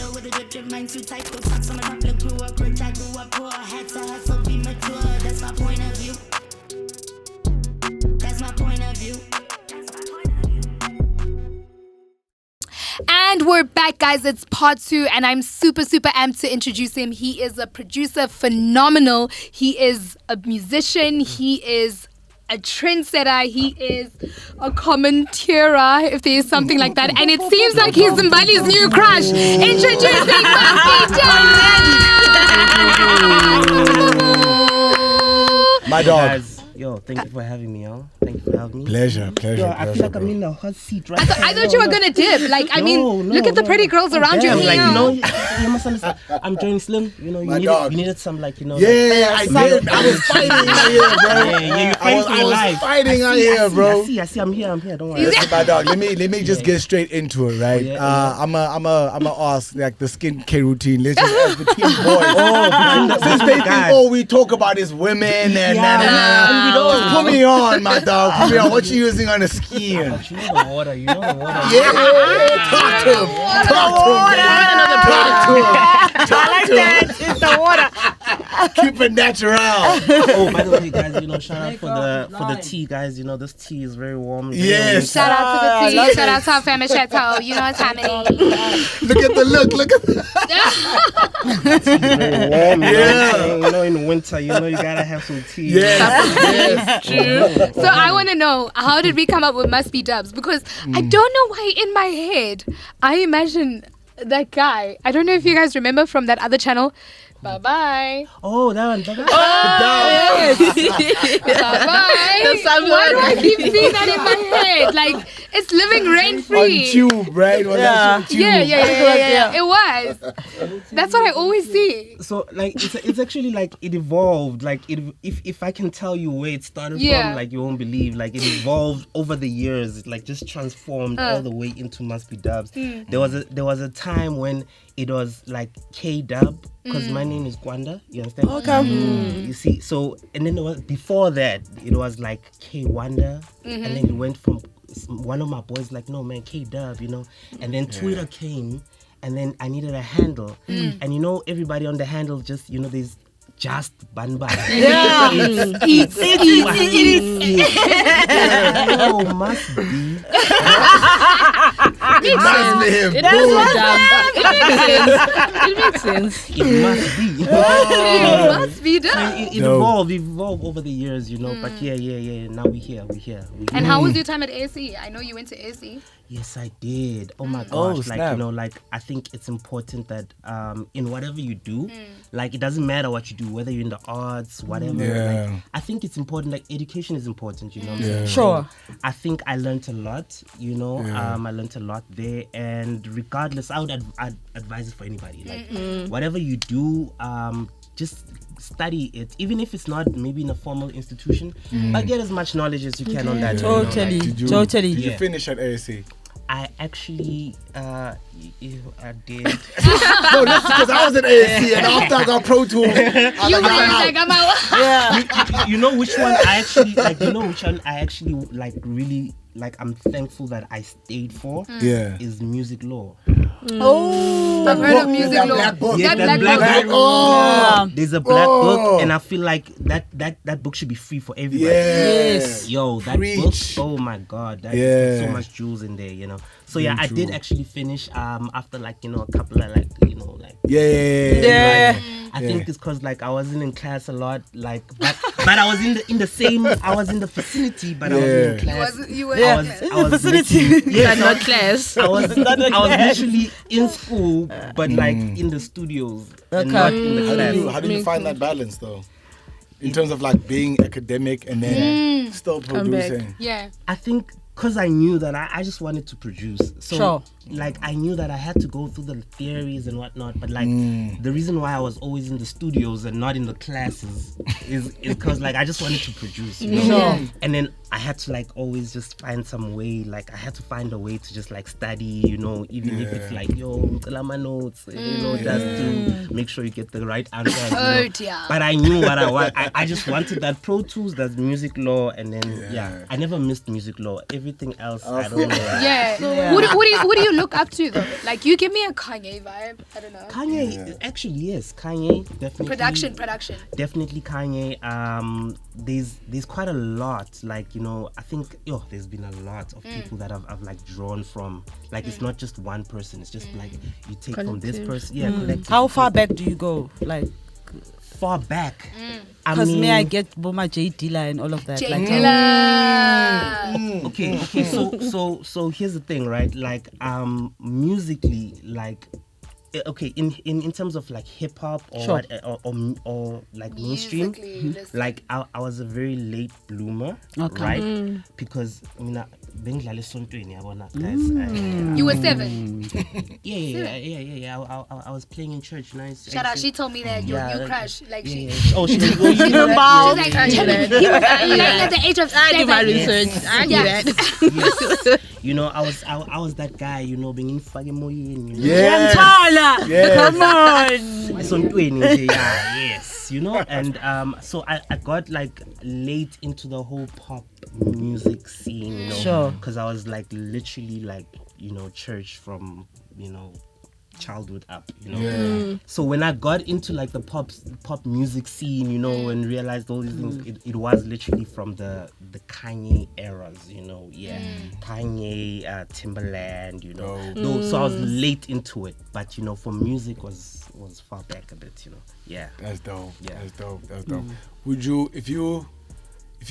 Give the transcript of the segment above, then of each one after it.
deal with a drip, mind too tight. Go talk some of the grew up rich, I grew up poor. Had to hustle, be mature. That's my point of view. That's my point of view. And we're back, guys. It's part 2, and I'm super amped to introduce him. He is a producer, phenomenal. He is a musician. He is a trendsetter. He is a commentator, if there is something like that. And it seems like he's Zimbabwe's new crush. Introducing MustbeDubz. My dog. Yo, thank you for having me, yo. Thank you for having me. Pleasure. Yo, I feel like I'm in a hot seat right now. I thought you were going to dip. Like, I mean, look at the pretty girls around you. Like, you must understand. I'm Johnny Slim. You know, you needed some, like, you know. Yeah, I did. I was fighting out here, bro. Yeah, I was fighting out here, bro. I see. I'm here. Don't worry. Listen, my dog. Let me just get straight into it, right? I'm a ask like the skincare routine. Let's just ask between boys. Since they think all we talk about is women and just put me on, my dog. Put me on. What you using on the skin? You know the water. Yeah. Talk to him. Talk to him. It's the water. Keep it natural. Oh, by the way, guys, you know, shout out for the tea, guys. You know, this tea is very warm. Yes. Shout out to the tea. Shout out to our family chateau. You know what's happening. Look at the look. Look at the It's very warm. You know, in winter, you know, you gotta have some tea. yes. True. So I want to know, how did we come up with MustbeDubz? Because I don't know why in my head I imagine that guy. I don't know if you guys remember from that other channel. Bye-bye. Oh, that one. Bye-bye. Why do I keep seeing that in my head? Like, it's living rent-free. On tube, right? Yeah. It was. That's what I always see. So, like, it's actually like it evolved. Like, if I can tell you where it started from, like, you won't believe. Like, it evolved over the years. It like just transformed all the way into MustbeDubz. There was a time when it was like K-Dub, because my name is Gwanda, you understand? Okay. You see, so, and then before that, it was like K-Wanda, and then it went from one of my boys like, no man, K-Dub, you know, and then Twitter came, and then I needed a handle, and you know, everybody on the handle just, you know, there's just Banba. Yeah. Eat. Oh, must be. It must be him. It makes sense. It must be. It must be done. It evolved over the years, you know. But yeah. Now we're here. And how was your time at ASE? I know you went to ASE. Yes, I did. Oh my gosh. Like, you know, like, I think it's important that in whatever you do, like, it doesn't matter what you do, whether you're in the arts, whatever. Yeah. Like, I think it's important. Like, education is important, you know what I'm Yeah. saying? Sure. I think I learned a lot, you know. I learned a lot there. And regardless, I would advise it for anybody. Like, whatever you do, just study it, even if it's not maybe in a formal institution, but get as much knowledge as you can on that. Totally. Did you finish at ASC? I actually, I did. No, that's because I was at ASC and after I got Pro Tool, You know which one I actually like. You know which one I actually like. Really like. I'm thankful that I stayed for. Yeah. Is music law. Oh, I've heard of music law. Black book. Yeah, That black black book. Oh. There's a black book, and I feel like that book should be free for everybody. Yes. Yo, that Preach. book. Oh my God, there's so much jewels in there, you know. So yeah, I did actually finish after like, you know, a couple of like, you know, like Yeah. I think it's because like I wasn't in class a lot, like but I was in the same, I was in the vicinity, but I wasn't in class. You were I was vicinity. Yeah, Not class. I was literally in school, but like in the studios and not in the class. How do you find that balance though? In terms of like being academic and then still producing. Yeah. I think because I knew that I just wanted to produce. So like I knew that I had to go through the theories and whatnot, but like the reason why I was always in the studios and not in the classes is because like I just wanted to produce, you know? And then I had to like always just find some way, like I had to find a way to just like study, you know, even if it's like, yo, my notes, you know, just to make sure you get the right answers. Oh dear. But I knew what I want. I just wanted that Pro Tools, that's music law, and then I never missed music law. Everything else, I don't know. Yeah. Who do you you look up to though? Like you give me a Kanye vibe. I don't know. Kanye, actually, yes, Kanye definitely. Production. Definitely Kanye. There's quite a lot. Like, you know, I think there's been a lot of people that I've like drawn from. Like it's not just one person. It's just like you take from this person. Yeah, collective. How far back do you go? Like far back. Because I get Boma J Dilla and all of that. J like, Dilla. Okay. So here's the thing, right? Like musically, like okay, in terms of like hip hop or or like mainstream, like I was a very late bloomer, right? Because I mean, guys. You were 7. Yeah. I was playing in church. Nice. Shout out. She told me that you crush. Like she. Oh, she She's like, he was playing at the age of 7. I do my research. I do that. Yes. You know, I was that guy. You know, being in Fagemoyen. Yes. Come on. Yes. You know, and so I got like late into the whole pop music scene. You know, sure. Because I was like literally like, you know, church from, you know, childhood up, you know. So when I got into like the pop music scene, you know, and realized all these things, it was literally from the Kanye eras, you know. Kanye, Timberland, you know. So I was late into it, but you know, for music was far back a bit, you know. That's dope. That's dope. Would you, if you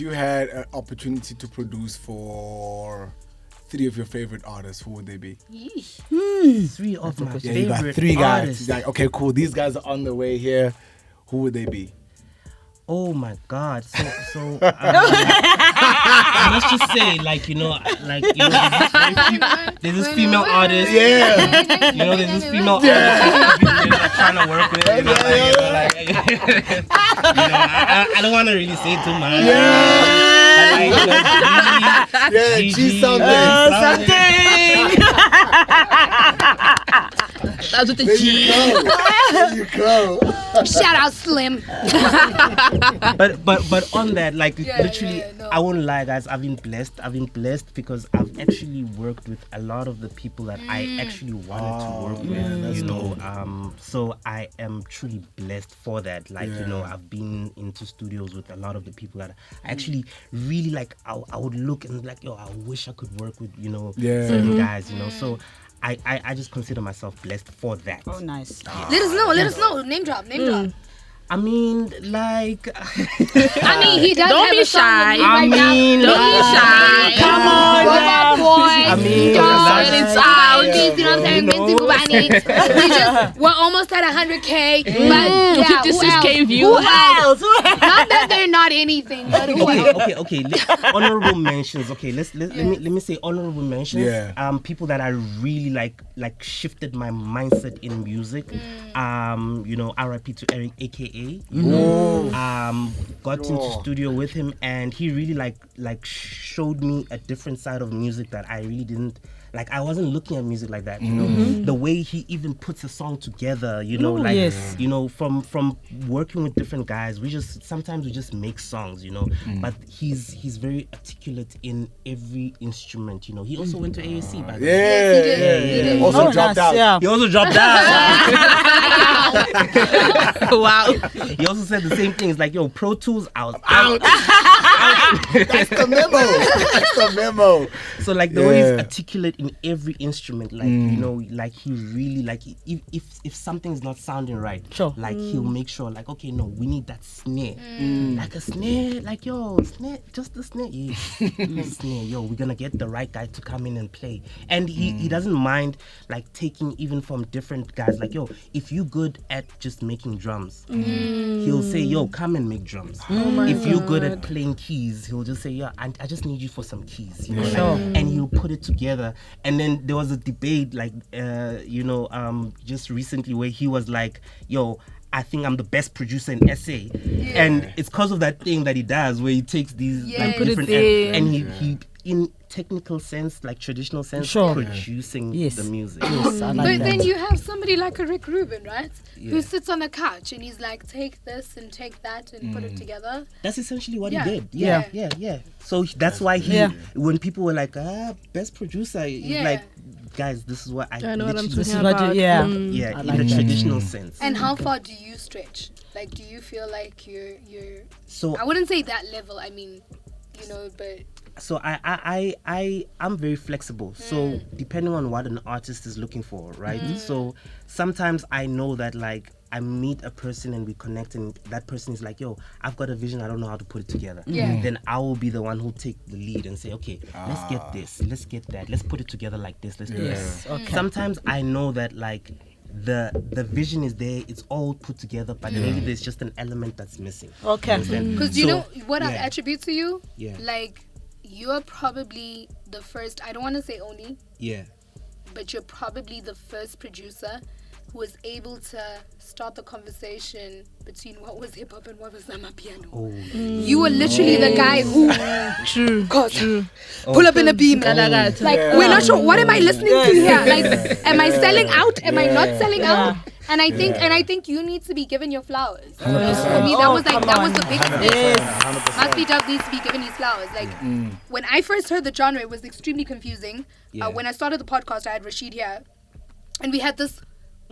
had an opportunity to produce for 3 of your favorite artists, who would they be? 3 of my favorite you got 3 guys. artists. He's like, okay, cool. These guys are on the way here. Who would they be? Oh my God! So I must just say, like you know, there's this female artist. Yeah. You know, there's this female artist that I'm trying to work with. You know, I don't want to really say too much. She's something. That's what the There G. you go. Shout out Slim. But on that, like literally, I won't lie, guys. I've been blessed because I've actually worked with a lot of the people that I actually wanted to work with. You know, so I am truly blessed for that. Like you know, I've been into studios with a lot of the people that I actually really like. I would look and be like, yo, I wish I could work with, you know, certain guys. You know, so. I just consider myself blessed for that. Oh, nice. Let us know. Name drop. I mean, like. I mean, he does Don't have be a song shy. with me right now. Don't be shy. Come on, Robot boys. I mean, dogs, it's out. you know what I'm saying? We're almost at 100K. But yeah, 56K views. Who else? Not that they're not anything, but who else? Okay. Honorable mentions. Okay, let me say honorable mentions. Yeah. People that I really like shifted my mindset in music. You know, R.I.P. to Eric, aka. Got into studio with him, and he really like showed me a different side of music that I really didn't. Like I wasn't looking at music like that, you know. The way he even puts a song together, you know, you know, from working with different guys, sometimes we just make songs, you know. But he's very articulate in every instrument, you know. He also went to ASC by the way. Yeah. Also dropped out. Yeah. He also dropped out. Wow. He also said the same thing. It's like, yo, Pro Tools out. That's the memo. So like the way he's articulate in every instrument, like you know, like he really like if something's not sounding right, like he'll make sure like, okay, no, we need that snare, like a snare, like yo, snare, just the snare, snare, yo, we're gonna get the right guy to come in and play, and he doesn't mind like taking even from different guys, like yo, if you good at just making drums, he'll say, yo, come and make drums. If you're good at playing keys, he'll just say, yeah, I just need you for some keys, you know, like, and he'll put it together. And then there was a debate, like, you know, just recently where he was like, yo, I think I'm the best producer in SA. And it's because of that thing that he does where he takes these like different and he in technical sense, like traditional sense, producing the music. But then you have somebody like a Rick Rubin, right? Who sits on the couch and he's like, take this and take that and put it together. That's essentially what he did. Yeah. So that's why when people were like, best producer, like guys, this is what I I know what I'm literally- talking about. Yeah, I in like the that. traditional sense. And how far do you stretch? Like, do you feel like you're? So I wouldn't say that level. I mean, you know, but so I'm very flexible. So depending on what an artist is looking for, right? So sometimes I know that like I meet a person and we connect and that person is like, yo, I've got a vision, I don't know how to put it together. Yeah. Then I will be the one who'll take the lead and say, okay, let's get this, let's get that, let's put it together like this, let's do that. Okay. Sometimes I know that like the vision is there, it's all put together, but maybe there's just an element that's missing. Okay. because you So, know what I yeah. attribute to you? Yeah. Like, you're probably the first. I don't want to say only, Yeah. but you're probably the first producer who was able to start the conversation between what was hip hop and what was amapiano. Oh. You were literally the guy who True. pull up in a beam. Like, Like, we're not sure. What am I listening to here? Like, am I selling out? Am I not selling out? And I think you need to be given your flowers. For me, that was the biggest thing. MustbeDubz needs to be given his flowers. Like, when I first heard the genre, it was extremely confusing. Yeah. When I started the podcast, I had Rashid here, and we had this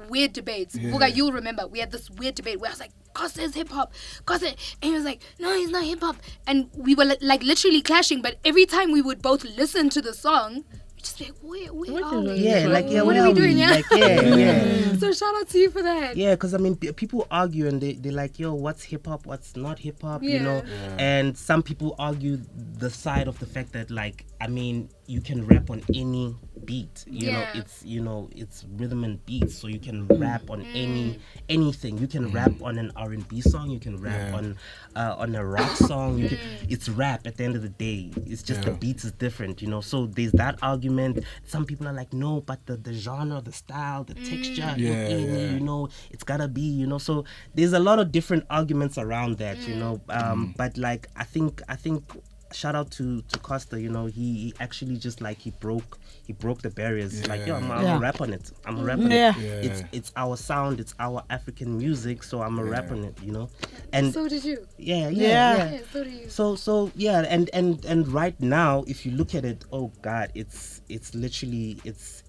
weird debate. Vuga, you'll remember. We had this weird debate where I was like, Costa is hip hop. Costa. And he was like, no, he's not hip hop. And we were like literally clashing, but every time we would both listen to the song, we just be like, where are we? Yeah, like yeah, What are we doing? Yeah. Like, yeah. So shout out to you for that. Yeah, because I mean, people argue and they're like, yo, what's hip hop, what's not hip hop, you know? And some people argue the side of the fact that, like, I mean, you can rap on any beat, you know, it's rhythm and beats, so you can rap on anything. You can rap on an R&B song, you can rap on a rock song. It's rap at the end of the day. It's just the beats is different, you know. So there's that argument. Some people are like, no, but the genre, the style, the texture, you know, it's gotta be, you know. So there's a lot of different arguments around that, you know. But like I think shout out to Costa, you know, he actually just like he broke the barriers. Like, yo, I'm gonna rap on it. I'm a rap on it. It's our sound, it's our African music, so I'm a rap on it, you know. And So did you. Yeah. So did you. So yeah, and right now, if you look at it, oh God, it's literally it's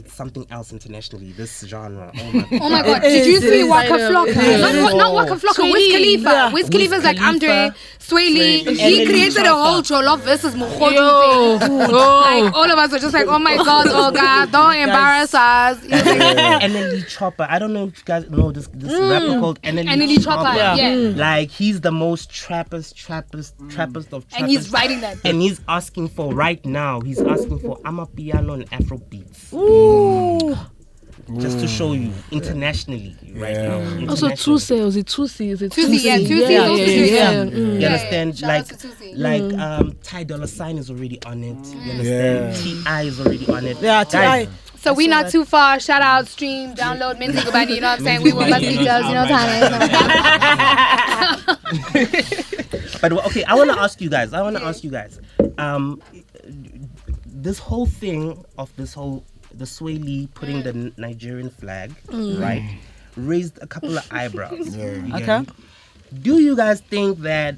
something else internationally. This genre. Oh my God! Did you see Waka Flocka? Not Waka Flocka. Wiz Khalifa. Yeah. Wiz Khalifa's like Andre, Sway Lee. Sway Lee. He And created then a whole Jollof versus Mukhodu thing. Like, all of us were just like, oh my God, oh God, don't embarrass us. NLE Chopper. I don't know if you guys know this rapper called NLE Chopper. Yeah. Like, he's the most trappist of trappers. And he's writing that. And he's asking for right now. He's asking for Amapiano and Afro beats. Just to show you internationally right now. Also, Internationally. Tusi, is it Tusi? Is it Tusi, yeah, Tusi is also doing You understand? Shout out to Tusi. Like Ty Dolla $ign is already on it. You understand? T.I. is already on it. Yeah, Guys, T.I. So we not too far. Shout out, stream, download, Minzy Gubani. You know what I'm saying? We will MustbeDubz. You know what I'm saying? But okay, I want to ask you guys. This whole thing of the Sway Lee putting the Nigerian flag, right, raised a couple of eyebrows. You get Okay. me? Do you guys think that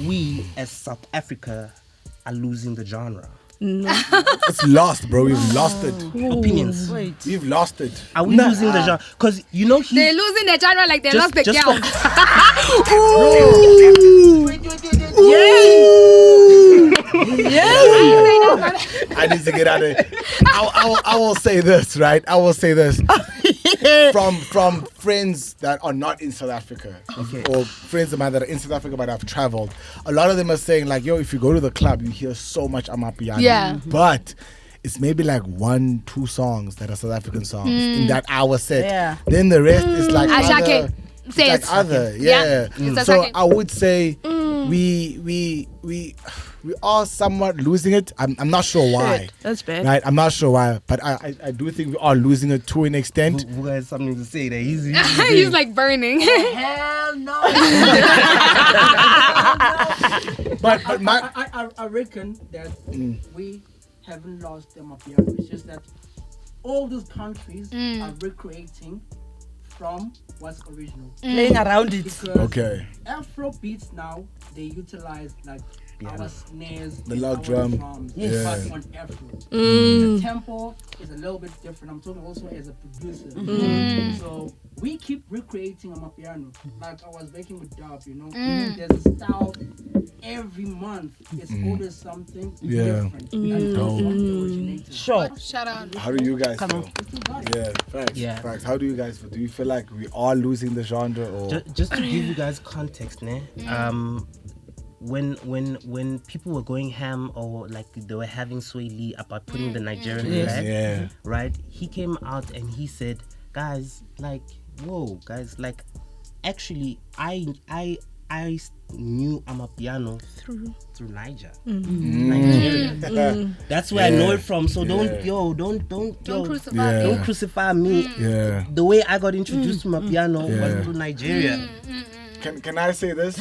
we as South Africa are losing the genre? It's lost, bro. We've lost it. Opinions. Wait. We've lost it. Are we losing the genre? Because you know They're losing their genre like they lost the just girl. I need to get out of it. I will say this, right? I will say this. From friends that are not in South Africa, or friends of mine that are in South Africa but have traveled, a lot of them are saying like, yo, if you go to the club, you hear so much Amapiano. Yeah. But it's maybe like 1-2 songs that are South African songs in that hour set. Yeah. Then the rest is like Ashake. other. Say Like it. other, Yeah. So I would say we are somewhat losing it. I'm not sure why. That's bad. Right, I'm not sure why, but I do think we are losing it to an extent. Who has something to say there? He's He's like burning. Hell no. But my I reckon that we haven't lost them up here. It's just that all those countries are recreating from what's original. Playing around it. Because okay. Afro beats now, they utilize like Amapiano. our snares, The and log our drum. drums, Yes. but on Afro. The tempo is a little bit different. I'm talking also as a producer. So we keep recreating Amapiano. Like I was working with Dub, you know. There's a style every month. It's always something different. And that's what the originator. Sure. Shout out. How do you guys feel? Yeah, facts. Yeah. Facts. How do you guys feel? Do you feel like we are losing the genre or? Just to give you guys context, when people were going ham or like they were having Sway Lee about putting the Nigerian flag, Yeah. right? He came out and he said, guys, like, whoa, guys, like, actually, I knew Amapiano through Niger, Nigeria. That's where I know it from. So don't Crucify don't me. crucify me. Yeah. The way I got introduced to Amapiano was through Nigeria. Can I say this?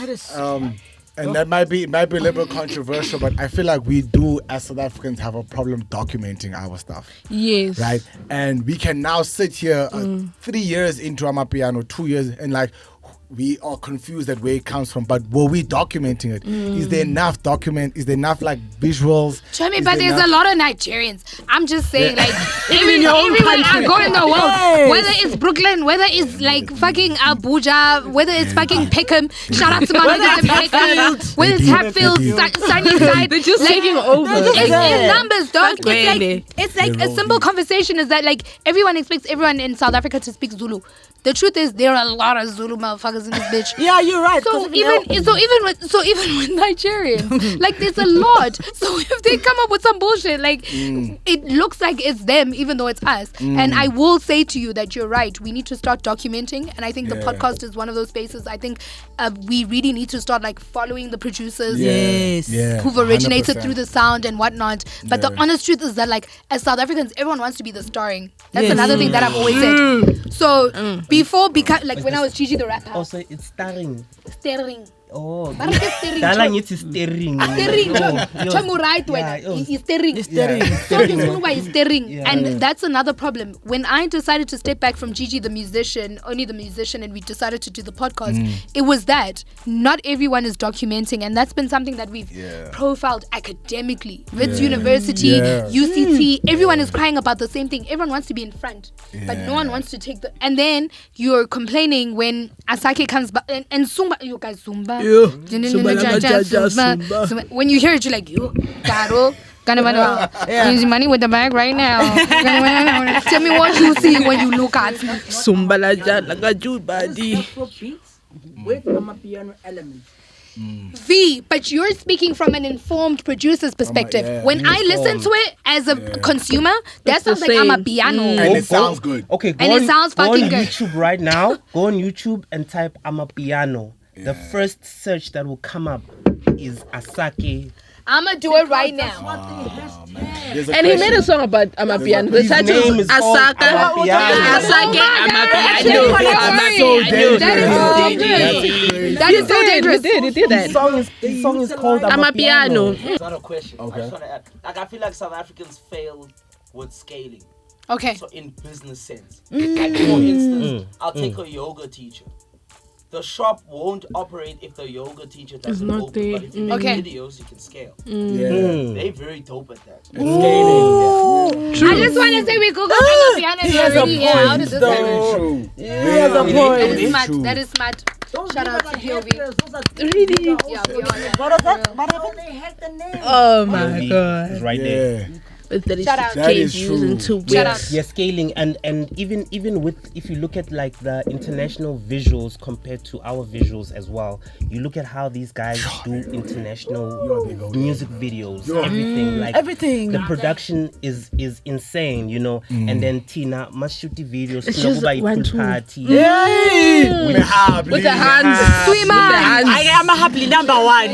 And that might be a little bit controversial, but I feel like we do as South Africans have a problem documenting our stuff. Yes. Right? And we can now sit here 3 years into Amapiano, 2 years, and like we are confused at where it comes from. But were we documenting it? Is there enough document? Is there enough like visuals? Show me, Is but there there's a enough- lot of Nigerians. I'm just saying, like, in your own everywhere I country. go in the world, whether it's Brooklyn, whether it's like fucking Abuja, whether it's fucking Peckham, shout out to my niggas in Peckham, whether it's Hatfield, Sunnyside, They're just taking over. it's in numbers, dog. Really? It's like a simple conversation is that like everyone expects everyone in South Africa to speak Zulu. The truth is there are a lot of Zulu motherfuckers in this bitch. Yeah, you're right. So 'cause if even with Nigerians, like there's a lot. So if they come up with some bullshit, like it looks like it's them, even though it's us. And I will say to you that you're right. We need to start documenting, and I think the podcast is one of those spaces. I think we really need to start like following the producers. Yes. Yeah. Who've originated 100%. through the sound and whatnot. But the honest truth is that like as South Africans, everyone wants to be the starring. That's Yes. another thing that I've always said. So before like when I was Gigi the rapper. Also, it's starring. Starring. Oh, But it's steering. Dala ngithi steering. Steering. Yo, Chomu right yeah, when he's steering. Yeah. Steering. Yeah. And that's another problem. When I decided to step back from Gigi the musician, only the musician, and we decided to do the podcast, it was that not everyone is documenting, and that's been something that we've profiled academically. Wits University, UCT, everyone is crying about the same thing. Everyone wants to be in front, but no one wants to take the. And then you're complaining when Asake comes back and Zumba, you guys Zumba. Zumba. When you hear it, you're like, yo, Caro, use money with the bag right now. Tell me what you see when you look at me. Sumbalaja lagaju badi. Afro beats with Amapiano elements. V, but you're speaking from an informed producer's perspective. When I listen to it as a consumer, that sounds like I'm a piano. And it sounds good. Okay, And it sounds go fucking on good. YouTube right now. Go on YouTube and type Amapiano. The first search that will come up is Asake. I'ma do it right That's now. what they hashtag. There's a And he question. made a song about Amapiano. The His title name is is called Asaka. Amapiano. Asake Amapiano. Amapiano. That is so dangerous. That is so dangerous. He did that. His song is called Amapiano. It's not a question. Okay. I just want to add. Like, I feel like South Africans fail with scaling. Okay. So in business sense. Like, for instance, I'll take a yoga teacher. The shop won't operate if the yoga teacher doesn't not open. there. But if you make Okay. videos, you can scale. Yeah. They're very dope at that. I just want to say we Google Amapiano and we're already here. How did this happen? Very true. has a That point. is smart. That is smart. Those Shout people out are to POV. hackers. Those are Really? Yeah, we on that. What is that? What How happened? they hack the name. Oh my It's god. right there. Yeah. With Shout out. 36K That is views true. in 2 Shout out. weeks. Yeah, scaling and even with, if you look at like the international visuals compared to our visuals as well, you look at how these guys do international music videos, everything, like Everything. the production is insane, you know. And then Tina must shoot the videos. It's just one, two. party. Yay! With the hands. Swimmer. I am a happily number one.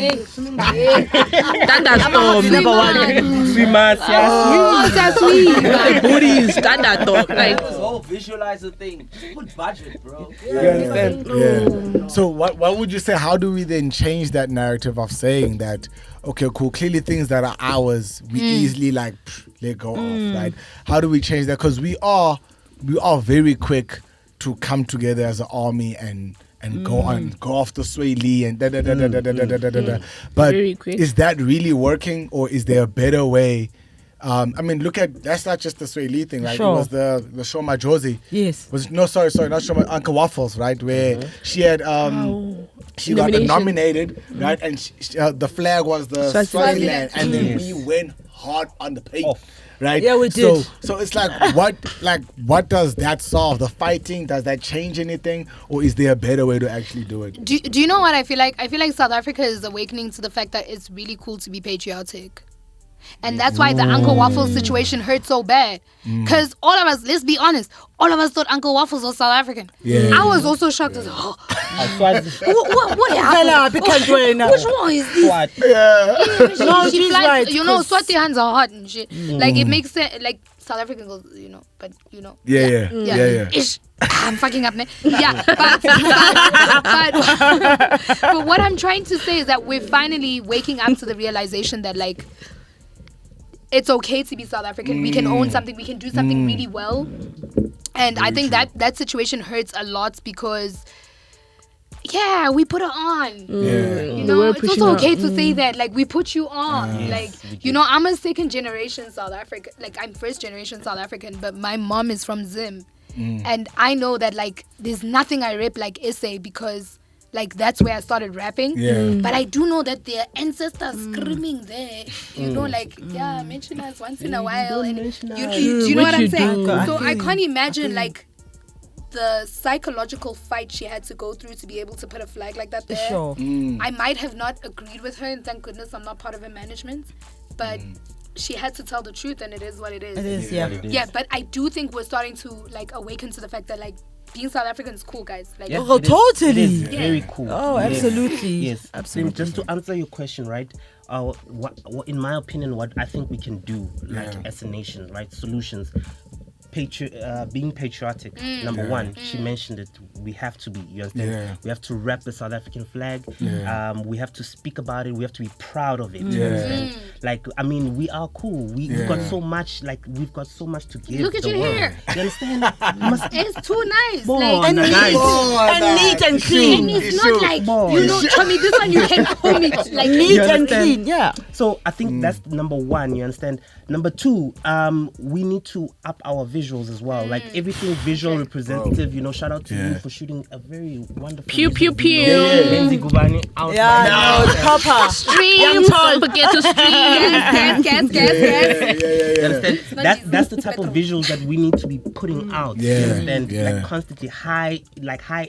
Thunderstorm. Number one. Swimmers, yeah. Oh, that's sweet. The booties. Thunderstorm. Like. This whole visualizer thing. Just put budget, bro. You understand? Yeah. So what would you say? How do we then change that narrative of saying that, okay, cool, clearly things that are ours, we easily like let go of, right? How do we change that? Because we are very quick to come together as an army and and go off the Sway Lee and da. But Very quick. is that really working, or is there a better way? I mean, look at that's not just the Sway Lee thing, right? Sure. It was the Shoma Josie. Yes. Sorry, not Shoma, Uncle Waffles, right? Where she had she got Nomination. nominated, right? And the flag was the Swaziland, and then we went hard on the paint. Right? Yeah, we did. So it's what does that solve? The fighting, does that change anything, or is there a better way to actually do it? Do you know what I feel like? I feel like South Africa is awakening to the fact that it's really cool to be patriotic. And that's why the Uncle Waffles situation hurt so bad. Because all of us, let's be honest, all of us thought Uncle Waffles was South African. Yeah. I was also shocked as what happened? Because Which one is this? No, She she's flies, right, you know, 'cause- Swati hands are hot and shit. Like, it makes sense, like, South African girls, you know, but, you know. Yeah. Ish. I'm fucking up, man. Yeah, but what I'm trying to say is that we're finally waking up to the realization that, like, it's okay to be South African. We can own something. We can do something really well. And I think that situation hurts a lot because, yeah, we put her on. You know, it's also okay to say that. Like, we put you on. Like, you know, I'm a second generation South African. Like, I'm first generation South African, but my mom is from Zim. And I know that, like, there's nothing I rap like SA because, like, that's where I started rapping. But I do know that their ancestors screaming there. You know, like, yeah, mention us once in a while. And do you know what I'm saying? So I can't imagine, like, the psychological fight she had to go through to be able to put a flag like that there. Sure. I might have not agreed with her, and thank goodness I'm not part of her management. But she had to tell the truth, and it is what it is. It is, yeah. Yeah, but I do think we're starting to, like, awaken to the fact that, like, being South African is cool, guys. Like, Oh, totally. It is very cool. Oh, absolutely. Yes, absolutely. Just to answer your question, right? What, in my opinion, what I think we can do, like, as a nation, right? Solutions. Being patriotic, number one, she mentioned it. We have to be. You understand? We have to rep the South African flag. We have to speak about it. We have to be proud of it. You understand? Like, I mean, we are cool. We've got so much. Like, we've got so much to give. Look at the your world. hair. You understand? it's too nice. Born And nice. neat and clean. And it's not like, you know, Tommy, this one you can call me. Like, Neat and understand? clean, yeah. So I think that's number one. You understand? Number two, we need to up our visuals as well. Like, everything visual representative. You know, shout out to you for shooting a very wonderful. Pew, music pew, video. pew. Lindsay Gubani out Yeah, now. no, it's proper. Stream. Don't forget to stream. Gas. You understand? not That's the type of visuals that we need to be putting out. You understand? Like, constantly high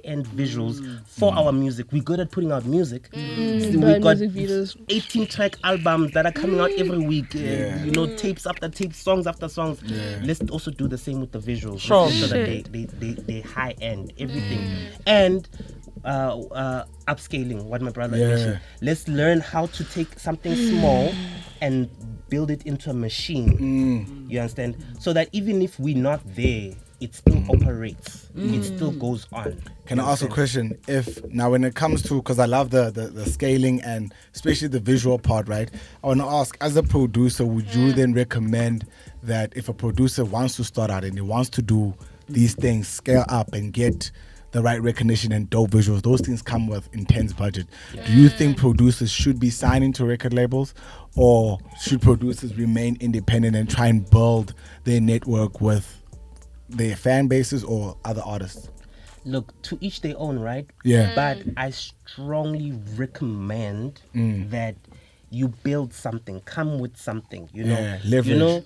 end visuals for our music. We're good at putting out music. We've got music videos. 18-track albums that are coming out every week. You know, tapes after tapes, songs after songs. Let's also do the same with the visuals. Sure. So that they high end everything. And upscaling, what my brother mentioned. Let's learn how to take something small and build it into a machine. You understand? So that even if we're not there, it still operates. It still goes on. Can I ask a question? If now, when it comes to, because I love the scaling and especially the visual part, right? I want to ask, as a producer, would you then recommend that if a producer wants to start out and he wants to do these things, scale up and get the right recognition and dope visuals, those things come with intense budget. Do you think producers should be signing to record labels, or should producers remain independent and try and build their network with their fan bases or other artists? Look, to each their own, right? Yeah. But I strongly recommend that you build something, come with something, you know. Yeah, leverage. You know,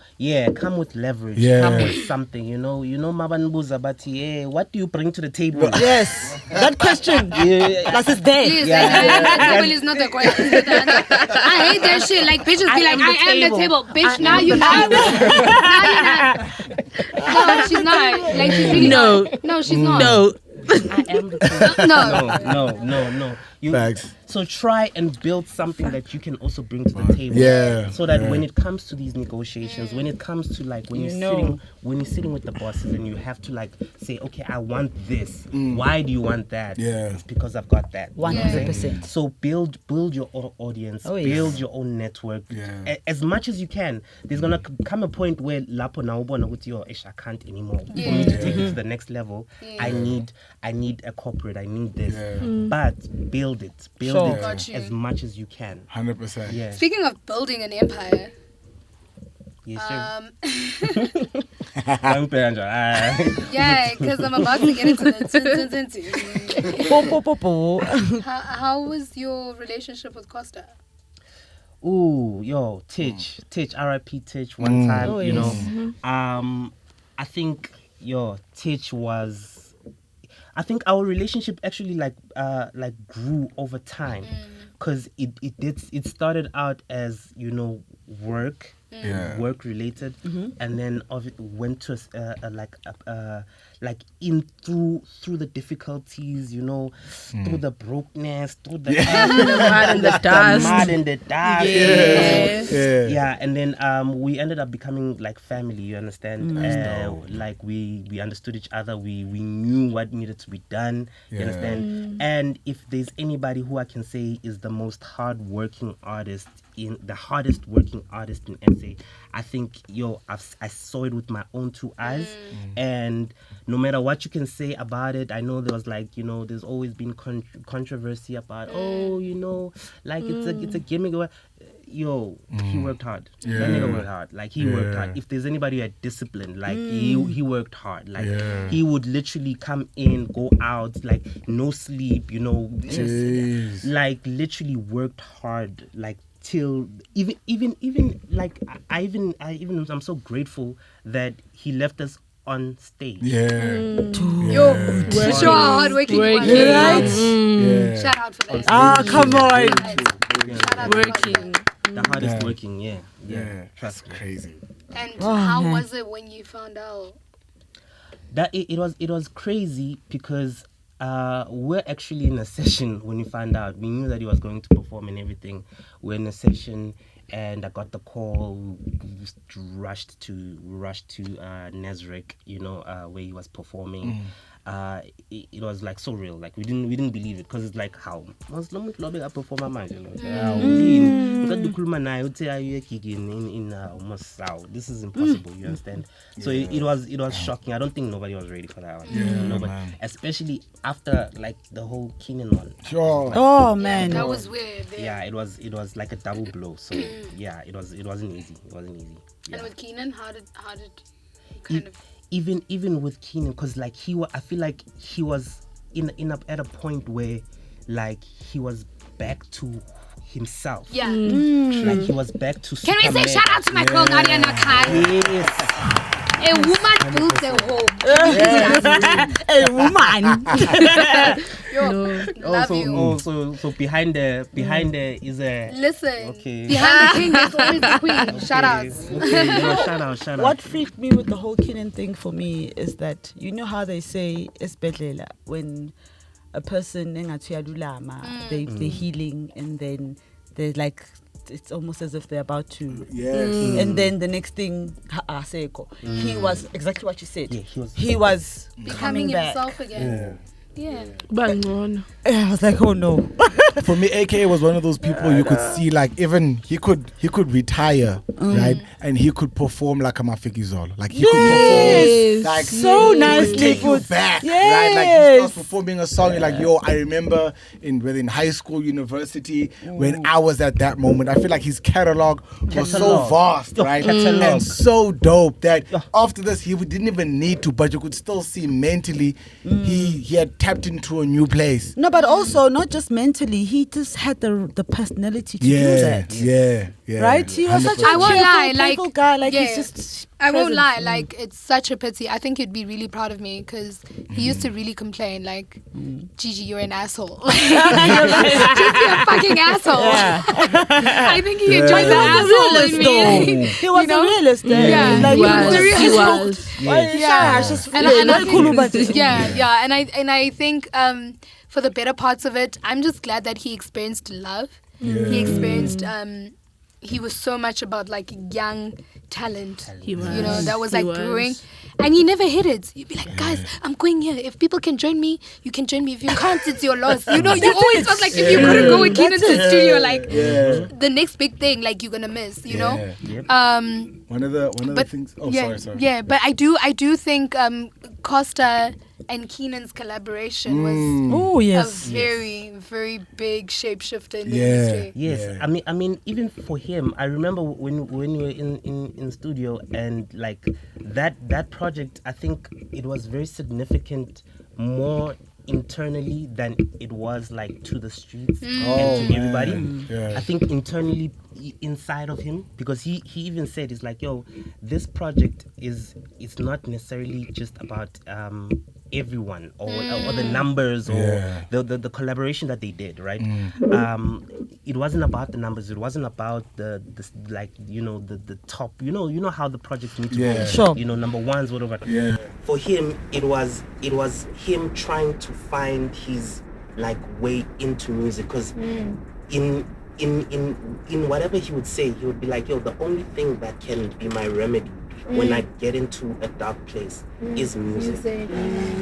come with leverage, come with something, you know. You know, Mabanbuza Bati, what do you bring to the table? Yes, that question. That's his day. Please, that table is not the question. I hate that shit. Like, bitches be like, I am the table. Bitch, now you're not. No, she's not. Like, she's really not. No, she's not. No. I am the table. No. No. Facts. So try and build something that you can also bring to the table. Yeah. So that when it comes to these negotiations, when it comes to like when you're sitting with the bosses and you have to like say, okay, I want this. Why do you want that? Yeah. It's because I've got that. 100%. So build your own audience, build your own network. Yeah. As much as you can. There's gonna come a point where lapo na ubona ukuthi I can't anymore. For me to take it to the next level, I need a corporate. I need this. But build it as much as you can. 100%. Yeah. Speaking of building an empire, Yes, sir. yeah, because I'm about to get into the How was your relationship with Costa? Ooh, yo, Titch, R.I.P. Titch. One time, you know, I think Titch was. I think our relationship actually like grew over time, because it started out as work. Work related, and then it went to through the difficulties, through the brokenness, through the mud and the dust. Yeah, and then we ended up becoming like family. You understand? Like we understood each other. We knew what needed to be done. You understand? And if there's anybody who I can say is the most hardest working artist in SA, I think I saw it with my own two eyes. And no matter what you can say about it, I know there was there's always been controversy about it's a gimmick. He worked hard. That nigga worked hard. Like he worked hard. If there's anybody who had discipline, like he worked hard. Like he would literally come in, go out, like no sleep, just like literally worked hard, like till even like I'm so grateful that he left us on stage. For sure, hardworking. Right? Shout out for that. Come on. Shout out Working. The hardest working, trust me. Crazy. And how was it when you found out? That it was crazy because we're actually in a session when we found out. We knew that he was going to perform and everything. We're in a session and I got the call. We rushed to Nazareth, where he was performing. It was like so real. Like we didn't believe it, because it's like how Muslim performer man, this is impossible. You understand? So it was shocking. I don't think nobody was ready for that one. Nobody, especially after like the whole Keenan one. Sure. Oh man, that was weird. Yeah, it was like a double blow. So yeah, it wasn't easy. Yeah. And with Keenan, how did he kind of? Even with Keenan, because like I feel like he was at a point where like he was back to himself. Yeah. Like he was back to Can Superman. we say shout out to my girl Nadia Nakai? Yes. A woman builds a home. a woman. Love you. So behind there is a Listen. Okay. Behind the king there's always the queen. Shout outs. Okay. Shout out. What freaked me with the whole Kenan thing for me is that how they say esibhedlela when a person they're healing, and then they're like, it's almost as if they're about to. And then the next thing, he was exactly what you said. Yeah, he was becoming back. himself again. Yeah. I was like, oh no. For me, AKA was one of those people you could see, like, even he could retire, right, and he could perform like a Mafikizolo. Like he could perform like so nicely take you put. back, Yes. right? Like he starts performing a song, you're like, yo, I remember within high school, university, when I was at that moment. I feel like his catalog was so vast, right, and so dope that after this he didn't even need to, but you could still see mentally he had tapped into a new place. No, but also not just mentally, he just had the personality to do that. Yeah. Right? He was such a I won't lie, playful like, guy. Like yeah. he's just. I won't present. lie, like, it's such a pity. I think you'd be really proud of me, because he used to really complain, like, Gigi, you're an asshole. Just you're a fucking asshole. Yeah. I think he enjoyed the asshole in me. He was a realist. Yeah. Like, He was. Yeah. And I think, and I think for the better parts of it, I'm just glad that he experienced love. Yeah. He experienced he was so much about like young talent. He was. You know, that was He like was. brewing. And he never hit it. You'd be like, guys, I'm going here. If people can join me, you can join me. If you can't, it's your loss. You know, you always felt like if you couldn't go with Keenan to the studio, like the next big thing, like you're gonna miss, you know? Yep. One of the things. Oh, sorry. Yeah, but I do think Costa and Keenan's collaboration was a very, very big shapeshifter in the industry. Yes, I mean, even for him, I remember when we were in studio and like that project. I think it was very significant, more internally than it was like to the streets and to everybody. Yeah. I think internally inside of him, because he even said, it's like, yo, this project it's not necessarily just about everyone or the numbers or the collaboration that they did, right? It wasn't about the numbers, it wasn't about the like, you know, the top, you know how the project needs to go, Sure. you know, number ones, whatever. For him, it was him trying to find his like way into music, because in whatever he would say, he would be like, yo, the only thing that can be my remedy when I get into a dark place is music.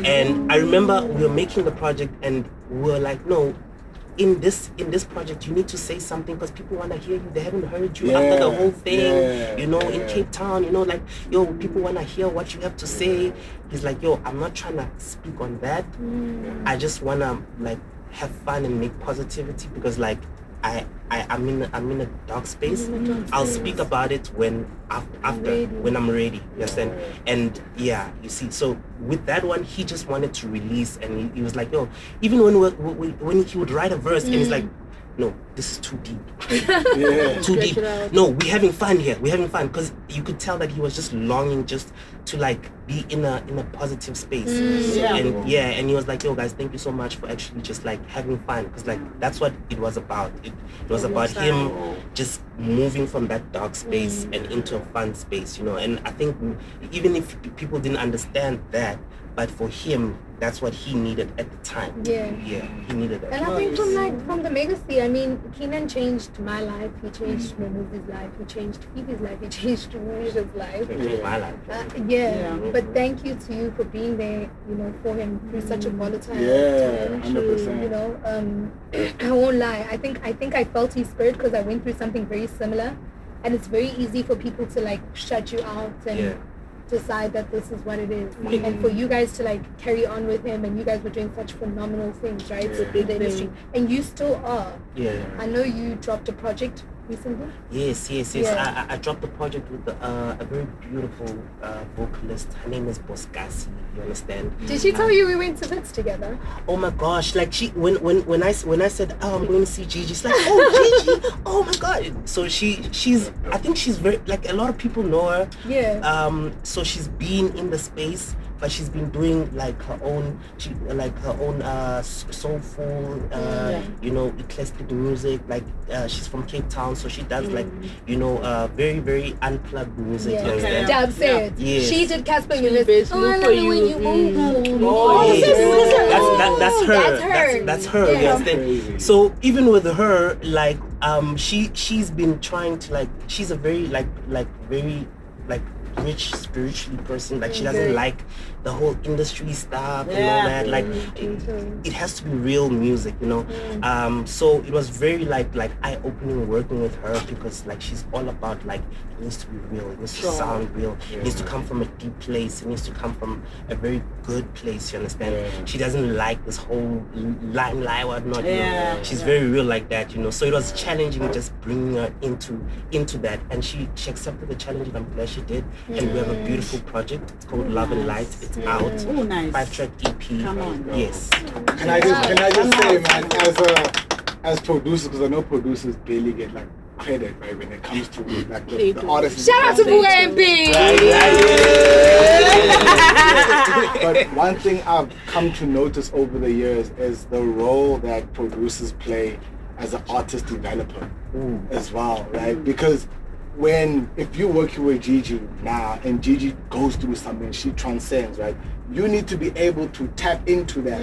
And I remember we were making the project and we were like, no, in this project you need to say something, because people want to hear you. They haven't heard you after the whole thing, you know, in Cape Town, you know, like, yo, people want to hear what you have to say. He's like, yo, I'm not trying to speak on that. I just want to like have fun and make positivity, because like I'm in a dark space. I'll speak about it when I'm ready. You understand? And yeah, you see. So with that one, he just wanted to release, and he was like, yo, even when he would write a verse, and he's like, no, this is too deep. Too deep. No, we're having fun here. We're having fun, because you could tell that he was just longing just to like be in a positive space. And he was like, yo guys, thank you so much for actually just like having fun, because like that's what it was about. It was about him just moving from that dark space and into a fun space, you know. And I think even if people didn't understand that, but for him, that's what he needed at the time. He needed that. And I think from the legacy, I mean, Keenan changed my life. He changed Momozi's life. He changed Phoebe's life. He changed Rouge's life. He changed my life. But thank you to you for being there, you know, for him through such a volatile time. 100%. You know, I won't lie. I think I felt his spirit, because I went through something very similar, and it's very easy for people to like shut you out and decide that this is what it is, and for you guys to like carry on with him, and you guys were doing such phenomenal things, right? In the industry, and you still are. I know you dropped a project recently. Yes. I dropped a project with a very beautiful vocalist. Her name is Boskasi. You understand? Did she tell you we went to Wits together? Oh my gosh! Like she when I said, oh, I'm going to see Gigi, she's like, oh, Gigi, oh my god. So she's I think she's very, like, a lot of people know her. So she's been in the space, but she's been doing like her own soulful, you know, eclectic music. Like she's from Cape Town, so she does like, you know, very, very unplugged music. You understand? Dub said. Yes. She did Casper Universe. Oh, I love the way you move. That's her. You understand? So even with her, like she's been trying to, like, she's a very very rich spiritually person. Like she doesn't like the whole industry stuff and all that. Like it has to be real music, you know. So it was very like eye-opening working with her, because like she's all about like, it needs to be real, it needs to sound real, it needs to come from a deep place, it needs to come from a very good place, you understand? She doesn't like this whole lie whatnot, you know. She's very real like that, you know. So it was challenging just bringing her into that, and she accepted the challenge, and I'm glad she did. And we have a beautiful project. It's called Love and Light. It's out. 5-track EP. Come on. Yes. Can I just say, man, as producers, because I know producers barely get like credit, right, when it comes to like the artists. Shout out to Buga MP. But one thing I've come to notice over the years is the role that producers play as an artist developer as well, right? Because if you're working with Gigi now and Gigi goes through something, she transcends, right? You need to be able to tap into that,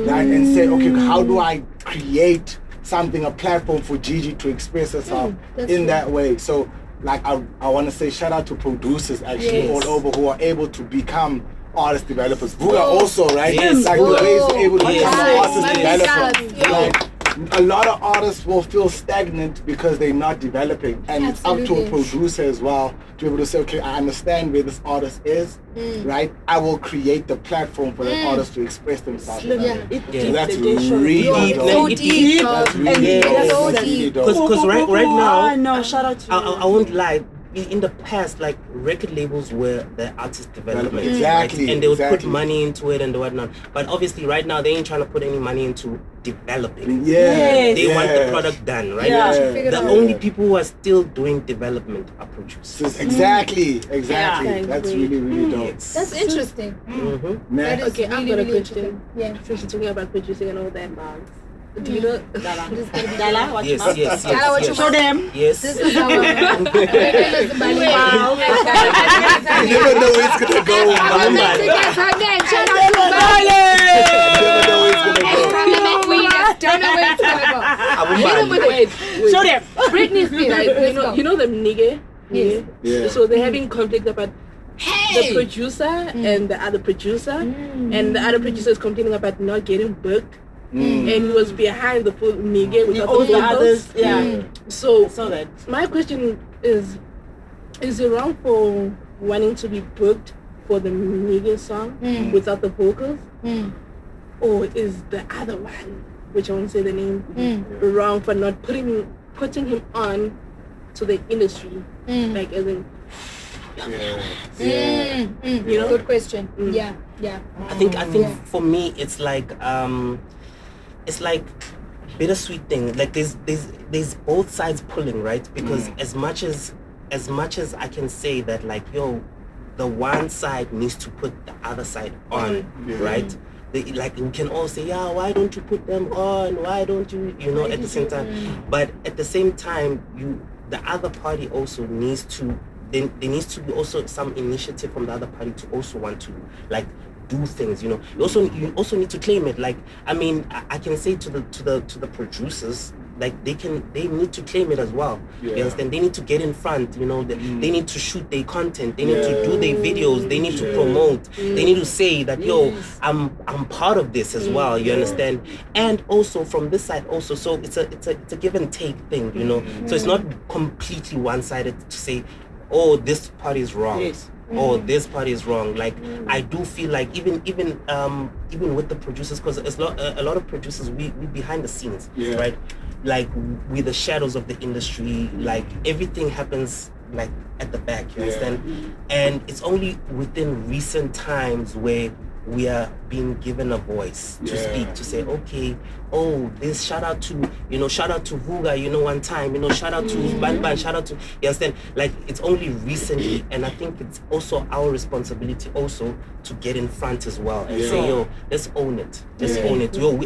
right? And say, okay, how do I create something, a platform for Gigi to express herself in that way? So, like, I want to say shout out to producers actually all over who are able to become artist developers. Vuga also, right? Like the ways they're able to become an artist developer. Like, a lot of artists will feel stagnant because they're not developing, and it's up to a producer as well to be able to say, okay, I understand where this artist is, right? I will create the platform for that artist to express themselves. So that's really dope. So deep. That's really dope. Because right now, no, shout out to I won't lie. In the past, like, record labels were the artist development, exactly, right? And they would put money into it and whatnot. But obviously, right now, they ain't trying to put any money into developing. They want the product done, right? The only people who are still doing development are producers. Exactly. That's really dope. That's interesting. Next. Okay, I've got a question. Yeah. Since you're talking about producing and all that, do you know Dala, what Yes. show them. Yes. This is our You never know where it's gonna go. You never know where it's gonna go. Wait. Show them. Britney Spears. You know the nigga? Yes. Yeah. So they're having conflict about the producer and the other producer, and the other producer is complaining about not getting booked. And he was behind the full nigga with all the others. So that my question is it wrong for wanting to be booked for the nigga song without the vocals? Or is the other one, which I won't say the name, wrong for not putting him on to the industry? Like, as in, you know? Good question. Yeah. I think for me, it's like bittersweet thing. Like, there's both sides pulling, right? Because as much as I can say that, like, yo, the one side needs to put the other side on, right? Like, we can all say, yeah, why don't you put them on? Why don't you, at the same time? But at the same time, the other party also needs to, there needs to be also some initiative from the other party to also want to, like, do things. You also need to claim it. Like, I mean, I can say to the producers, like, they need to claim it as well. You understand? They need to get in front. They need to shoot their content. They need to do their videos. They need to promote. They need to say that, yo, I'm part of this as well. You understand? And also from this side also, so it's a give and take thing. So it's not completely one-sided to say, oh, this party is wrong. Oh, this part is wrong. Like, I do feel like even with the producers, because a lot of producers, we behind the scenes, right? Like, we're the shadows of the industry. Like, everything happens, like, at the back, you understand? And it's only within recent times where we are being given a voice to speak, to say, okay, oh, this shout out to Vuga, one time, shout out to Ban, shout out to, you understand? Like, it's only recently, and I think it's also our responsibility also to get in front as well and say, yo, let's own it. Let's own it. Yo,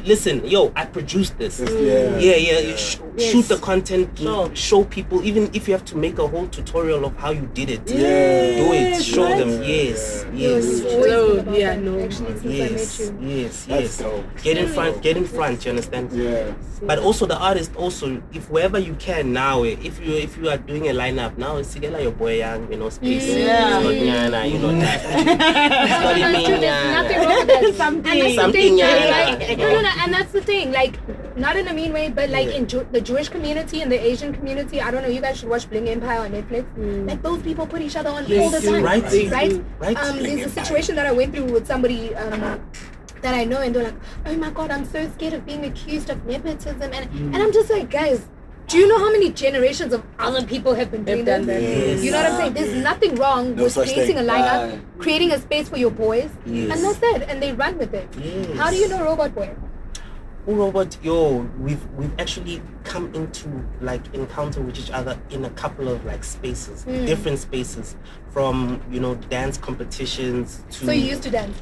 listen, yo, I produced this. Shoot the content, show people, even if you have to make a whole tutorial of how you did it. Do it, show them. Yes. Yes. Get in front, you understand? But also the artist also, if wherever you can now, if you are doing a lineup now, it's Sigela your boy young, space. It's not Nyana, that. It's not even There's nothing wrong with that. Something Like, no, and that's the thing. Like, not in a mean way, but like in the Jewish community and the Asian community, I don't know, you guys should watch Bling Empire on Netflix. Like, those people put each other on all the time. Right? There's a situation that I went through with somebody that I know, and they're like, oh my god, I'm so scared of being accused of nepotism, and I'm just like, guys, do you know how many generations of other people have been doing that? You know what I'm saying? There's nothing wrong with creating a lineup, creating a space for your boys, and that's it, and they run with it. How do you know Robot Boy? Robot, we've actually come into, like, encounter with each other in a couple of, like, spaces, different spaces, from dance competitions to. So you used to dance?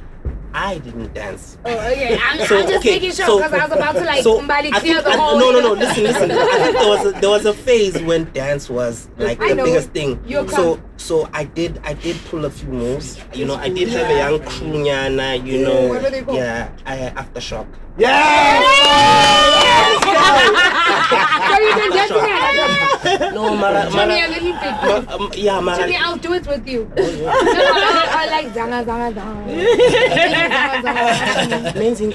I didn't dance. Oh, okay. I'm So, just okay, making sure so- because I was about to like so Mbali I clear think- the whole. No. Listen. I think there was a phase when dance was like I the know. biggest thing. You're So I did pull a few moves. You know, I did have a young crew, nyana, you know. What were they called? Yeah, Aftershock. Yeah. So you can get to No, Mara. Show me a little bit. Yeah, Mara. Show me, I'll do it with you. Oh, yeah. I like zanga. Amazing.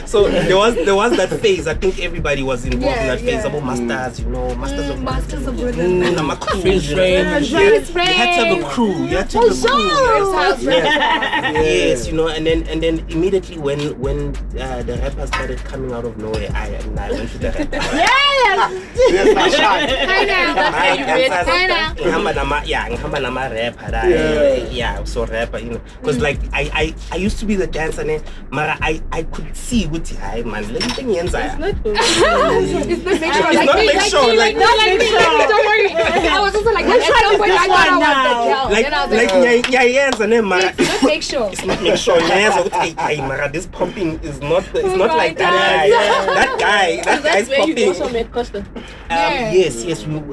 So there was that phase. I think everybody was involved in that phase about masters, you know, masters of Masters of rhythm. my crew. You had to have a crew. You had to have a crew. Yes, you know, and then immediately when the rappers started coming out of nowhere, I went to the rapper. There's my shot. Hi now. ngihamba nama rapper so rapper, you know, because like I used to be the dancer ne, mara I could see ukuthi hayi man le nto engiyenza It's not make sure. Like Don't worry. I was also like, at some point I thought I was the girl. Then I was like, ngiyayenza ne mara it's not make sure. it's not make sure ngiyayenza ukuthi hey mara this pumping is not it's not like that guy. That guy's Where you pumping. also met Costa. Yes.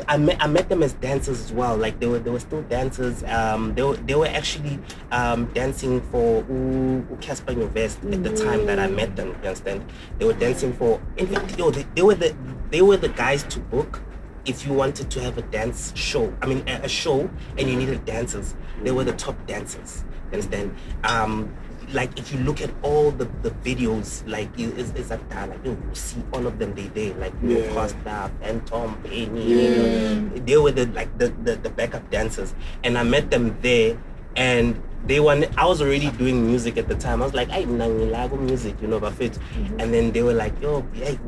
I met them as dancers as well. Like they were still dancers. They were actually dancing for Casper Vest at the time that I met them. You understand? They were dancing for. In fact, they were the guys to book if you wanted to have a dance show. I mean, a show and you needed dancers. They were the top dancers. You understand? Like if you look at all the videos, like it's like that, like you see all of them they there, like Costa and Tom Penny, they were the backup dancers, and I met them there, and I was already doing music at the time. I was like, I'm Nangilago music, you know, but fit. And then they were like, yo, hey,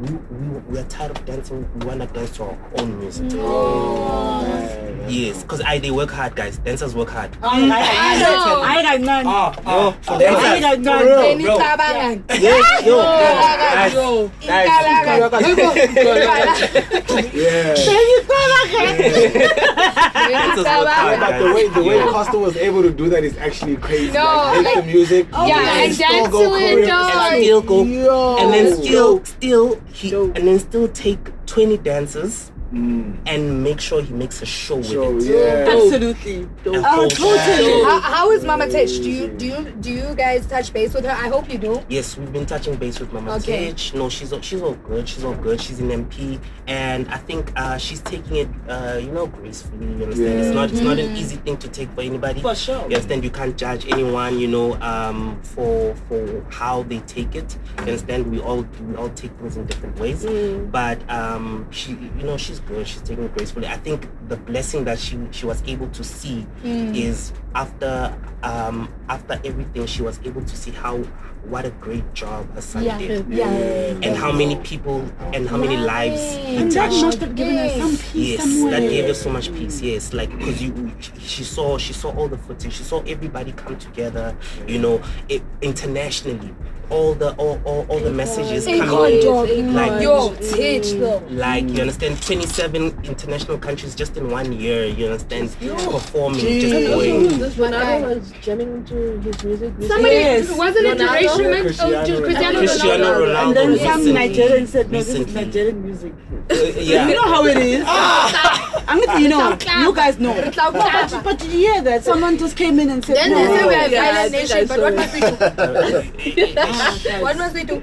we are tired of dancing. We wanna dance to our own music. Yes, because they work hard, guys. Dancers work hard. I got none. For dancers. Yes, yo. Dancers work hard, But guys. the way Costa was able to do that is actually crazy. No, like, make like- the music, and still dance go to it, choreo, dog. And still go, Yo. and then still take 20 dancers and make sure he makes a show with it. Yeah. Absolutely. A whole show. How is Mama Tish? Do you guys touch base with her? I hope you do. Yes, we've been touching base with Mama Okay. Titch. No, she's all good. She's all good. She's in MP, and I think she's taking it, gracefully. You understand? It's not an easy thing to take for anybody. For sure. You understand? You can't judge anyone, for how they take it. You understand? We all take things in different ways. But she's good. She's taking it gracefully. I think the blessing that she was able to see is after everything, she was able to see what a great job her son did. And how many people and how many lives he And that touched. must have given us some peace Yes, somewhere. that gave us so much peace. Yes, like because she saw all the footage. She saw everybody come together. Internationally, all the messages coming in. Like Yo, Tish though. like you understand, 27 international countries just in 1 year. You understand, performing, just Jeez. going. This Ronaldo was jamming into his music. Somebody Yes. wasn't it Ronaldo? Duration? Cristiano Ronaldo. And then some recently- Nigerians said, no, this is recently. Nigerian music. Yeah. You know how it is. I'm gonna, you guys know. But did you hear that? Someone just came in and said, Then no. they say we are a Yeah, I violent think nation, I but saw what it. must we do? What must we do?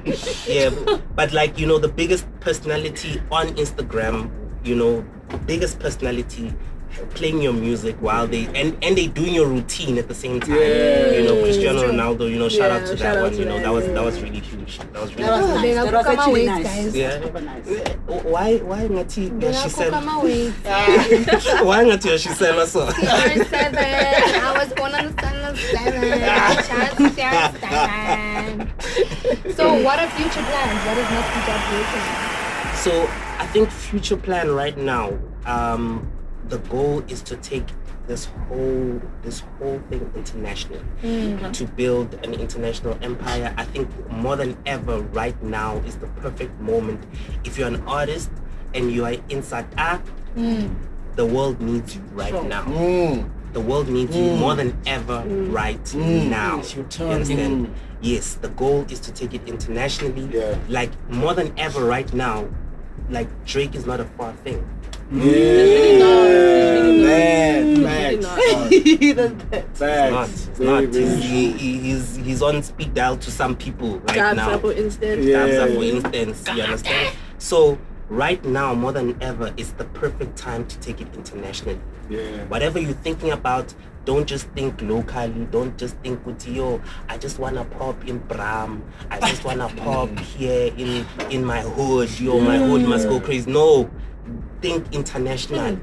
Yeah, but like the biggest personality on Instagram, biggest personality playing your music while they doing your routine at the same time. Cristiano Ronaldo, shout out to that one. That was really huge. That was really huge. They That are was actually ways, nice. guys. Yeah. Super nice. Why Ngati? They She are said. ways. Why Ngati? She said also. 7. I was born on the sun of 7. So what are future plans? What is MustbeDubz doing? So I think future plan right now, the goal is to take this whole thing international, to build an international empire. I think more than ever right now is the perfect moment. If you're an artist and you are in South Africa, the world needs you right now. the world needs you more than ever right now. It's your You turn. understand? Yes, the goal is to take it internationally. Like more than ever right now, like Drake is not a far thing. It's not. He's on speed dial to some people right now. For instance. You understand? So right now, more than ever, it's the perfect time to take it internationally. Whatever you're thinking about, don't just think locally. Don't just think, yo, I just wanna pop in Bram. I just wanna pop here in my hood. Yo, my hood must go crazy. No, think international.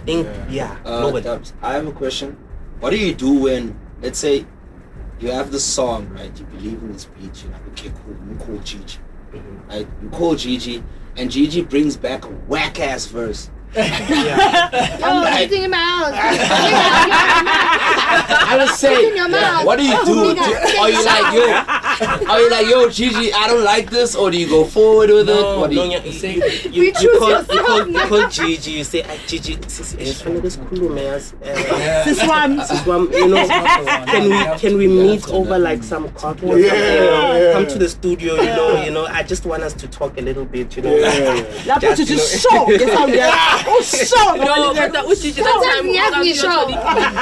Think, Dubz, I have a question. What do you do when, let's say, you have the song, right? You believe in this beat. You're like, okay, cool. You call Gigi, right? You call Gigi, and Gigi brings back a whack ass verse. I'm like, in your mouth. I would say, what do you do? Are you like, yo, Gigi, I don't like this, or do you go forward with it? What do you call Gigi, you say, Gigi, it's one of those cool mans. Can we meet over like some coffee or something? Come to the studio, you know, I just want us to talk a little bit, you know. No, but that was Gigi that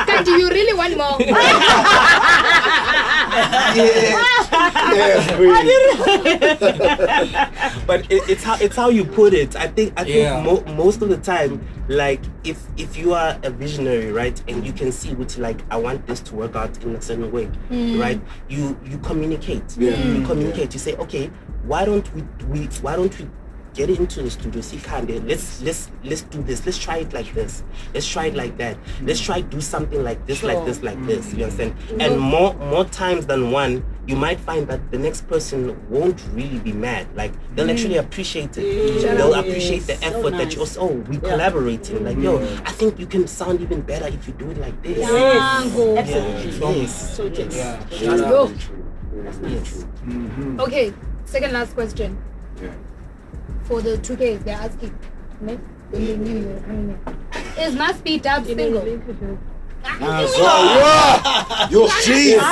time. Do you really want more? But it's how you put it. I think most of the time, like if you are a visionary, right, and you can see which, like, I want this to work out in a certain way, right? You communicate. You communicate. You say, okay, why don't we get into the studio, see Kanye, let's do this, let's try it like this, let's try it like that, let's try do something like this, like this, like this, you understand? And more times than one, you might find that the next person won't really be mad. Like, they'll actually appreciate it. They'll appreciate the effort that you also, we collaborating. Like, yo, I think you can sound even better if you do it like this. Okay, second last question. For the 2Ks, they're asking, when they knew you were coming in. Is MustbeDubz single? Yo, Jesus.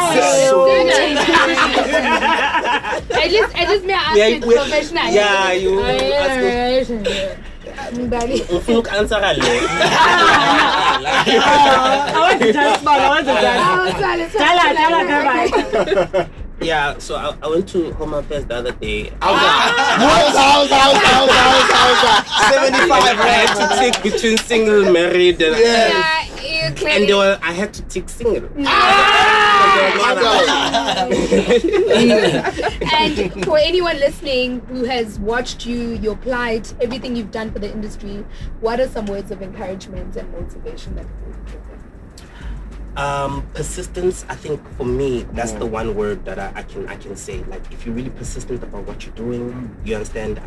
At least me ask it professional. Yeah, you ask Look, answer I want to dance, man. Yeah, so I went to Home Affairs the other day. 75 rand to take between single, married, and I had to take single. And for anyone listening who has watched you, your plight, everything you've done for the industry, what are some words of encouragement and motivation that people can give them? Persistence. I think for me, that's the one word that I can say. Like, if you're really persistent about what you're doing, you understand.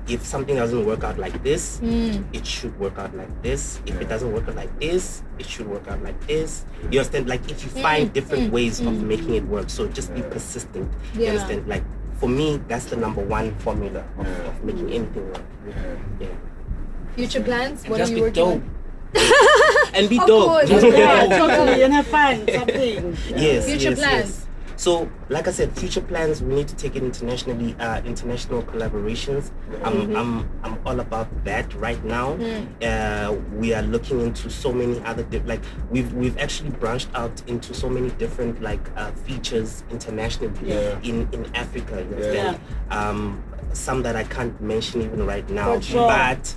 If something doesn't work out like this, it should work out like this. If it doesn't work out like this, it should work out like this. You understand? Like, if you find different ways of making it work, so just be persistent. You understand? Like, for me, that's the number one formula of making anything work. Future plans? What are you working on? And be dope. Totally, and have fun. Something. Future plans. Yes. So, like I said, future plans. We need to take it internationally. International collaborations. I'm all about that right now. We are looking into so many other we've actually branched out into so many different features internationally in Africa. You understand? Some that I can't mention even right now, but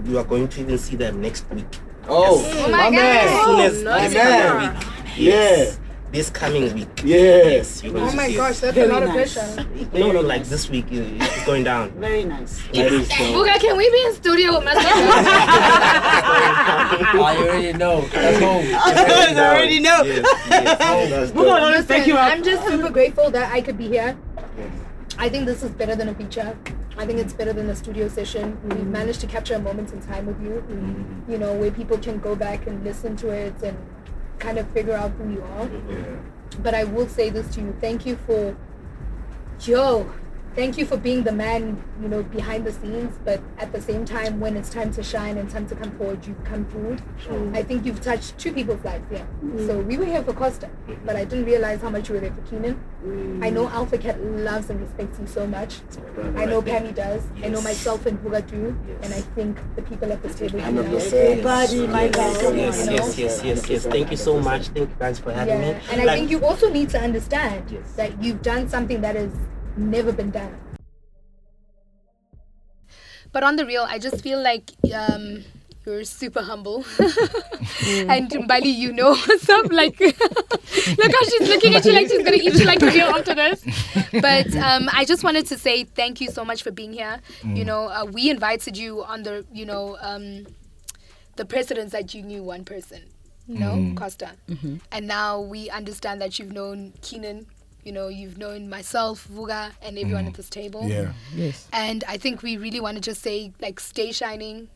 you are going to even see them next week. Oh my God! As soon as this coming week. Yes. This coming week. Yes. You're going to see gosh, that's a lot of pressure. No, like this week it's going down. Very nice. Buga, can we be in studio with MustbeDubz? You already know. That's home. You already know. Yes. Thank you. I'm just super grateful that I could be here. I think this is better than a feature. I think it's better than a studio session. We've managed to capture a moment in time with you, you know, where people can go back and listen to it and kind of figure out who you are. But I will say this to you. Thank you for, thank you for being the man, behind the scenes, but at the same time, when it's time to shine and time to come forward, you come through. I think you've touched 2 people's lives, So we were here for Costa, but I didn't realize how much you were there for Keenan. I know Alpha Cat loves and respects you so much. I know Pammy does. I know myself and Buga do. And I think the people at this table do. Everybody, my God. Yes. Thank you so much. Thank you guys for having me. And I think you also need to understand that you've done something that has never been done. But on the real, I just feel like you're super humble. And Mbali, stuff like, look how she's looking at you like she's going to eat you like a meal after this. But I just wanted to say thank you so much for being here. We invited you on the, the precedence that you knew one person, Costa. And now we understand that you've known Keenan. You've known myself, Vuga, and everyone at this table. Yeah. Yes. And I think we really want to just say, stay shining.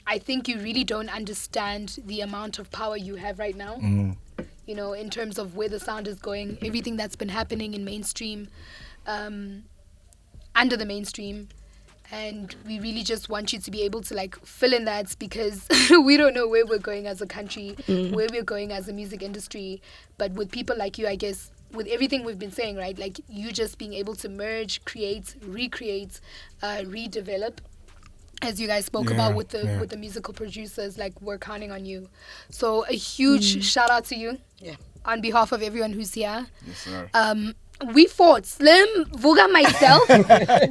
I think you really don't understand the amount of power you have right now. In terms of where the sound is going, everything that's been happening in mainstream, under the mainstream. And we really just want you to be able to fill in that, because we don't know where we're going as a country, where we're going as a music industry. But with people like you, I guess, with everything we've been saying, right? You just being able to merge, create, recreate, redevelop, as you guys spoke about with the musical producers, we're counting on you. So a huge shout out to you. Yeah. On behalf of everyone who's here. Yes, sir. We fought, Slim, Vuga, myself.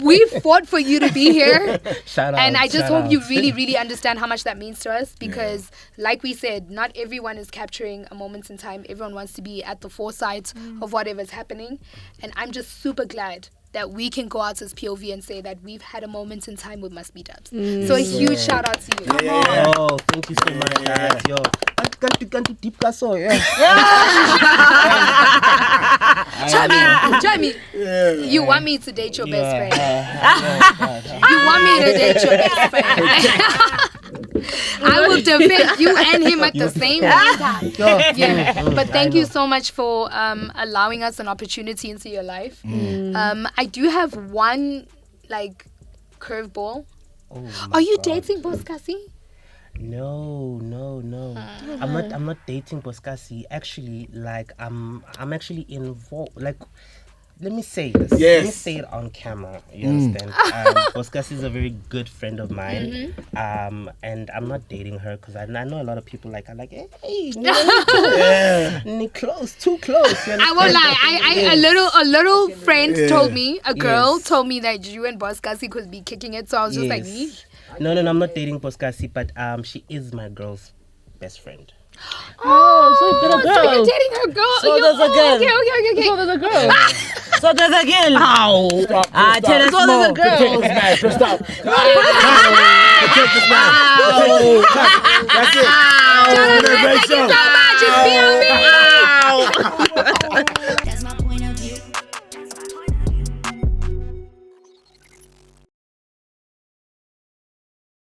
We fought for you to be here. Shout out. And I just hope you really, really understand how much that means to us, because like we said, not everyone is capturing a moment in time. Everyone wants to be at the foresight of whatever's happening. And I'm just super glad that we can go out as POV and say that we've had a moment in time with MustbeDubz. So a huge shout out to you. Oh, thank you so much, guys. Yo. Try me. You want me to date your best friend. You want me to date your best friend. I will defend you and him at the same time. But thank you so much for allowing us an opportunity into your life. I do have one curveball. Are you dating Boskasi? No. I'm not dating Boskasi. Actually, I'm actually involved. Let me say this. Yes. Let me say it on camera. You understand? Boskasi is a very good friend of mine. And I'm not dating her because I know a lot of people are like, hey, close, too close. I won't lie. A little friend told me, a girl told me that you and Boskasi could be kicking it. So I was just like, No, I'm not dating Boskasi, but she is my girl's best friend. So you're dating her girl. So there's a girl. Okay. So there's a girl. So there's a girl. Ow. Tell us So there's a girl. Stop. Protect this man. That's it. Jonathan, thank you so much. It's POV.